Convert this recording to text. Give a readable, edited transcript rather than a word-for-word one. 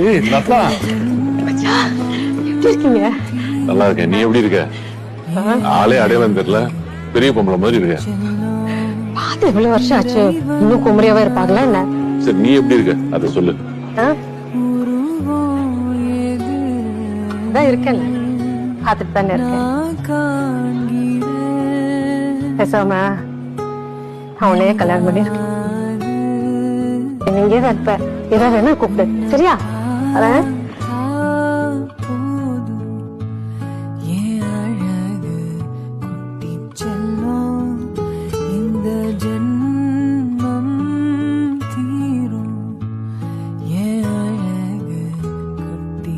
ஏய் லதா, எப்படி இருக்கீங்க? நல்லா இருக்கேன். நீ எப்படி இருக்க? ஆளே அடையாளம் தெரியல, பெரிய பொம்பளை மாதிரி இருக்க. பார்த்து எவ்வளவு வருஷம் ஆச்சு, இன்னும் குமரியாவே இருப்பாங்களா என்ன? சரி, நீ எப்படி இருக்க அத சொல்லு. அதான் இருக்கேன், பார்த்துட்டு தானே இருக்கேன். பேசாம அவனையே கல்யாணம் பண்ணிருக்கேன். நீங்க தான் இருப்ப, ஏதாவது வேணா கூப்பிடு, சரியா? அதான்